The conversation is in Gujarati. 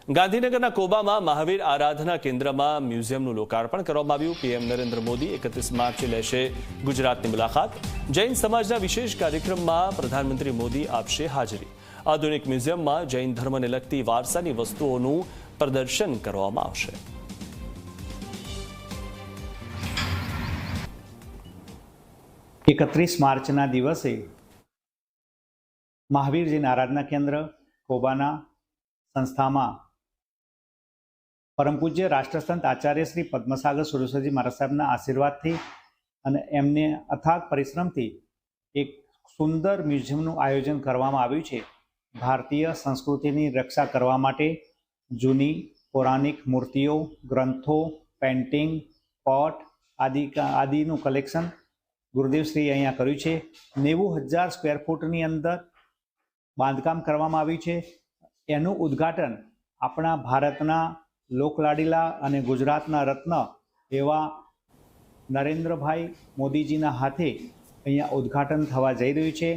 ગાંધીનગરના કોબામાં મહાવીર આરાધના કેન્દ્રમાં મ્યુઝિયમનું લોકાર્પણ કરવામાં આવ્યું। પીએમ નરેન્દ્ર મોદી 31 માર્ચે લેશે ગુજરાતની મુલાકાત। જૈન સમાજના વિશેષ કાર્યક્રમમાં પ્રધાનમંત્રી મોદી આપશે હાજરી। આધુનિક મ્યુઝિયમમાં જૈન ધર્મને લગતી વારસાની વસ્તુઓનું પ્રદર્શન કરવામાં આવશે। માર્ચના દિવસે મહાવીર જૈન આરાધના કેન્દ્ર કોબાના સંસ્થામાં પરમ પૂજ્ય રાષ્ટ્રસંત આચાર્ય શ્રી પદ્મસાગર સુરેશ્વરજી મહારાજ સાહેબના આશીર્વાદથી અને એમને અથાગ પરિશ્રમથી એક સુંદર મ્યુઝિયમનું આયોજન કરવામાં આવ્યું છે। ભારતીય સંસ્કૃતિની રક્ષા કરવા માટે જૂની પૌરાણિક મૂર્તિઓ, ગ્રંથો, પેઇન્ટિંગ, પોટ આદિનું કલેક્શન ગુરુદેવશ્રીએ અહીંયા કર્યું છે। 90,000 સ્ક્વેર ફૂટની અંદર બાંધકામ કરવામાં આવ્યું છે। એનું ઉદ્ઘાટન આપણા ભારતના લોકલાડીલા અને ગુજરાતના રત્ન એવા નરેન્દ્રભાઈ મોદીજીના હાથે અહીંયા ઉદ્ઘાટન થવા જઈ રહ્યું છે।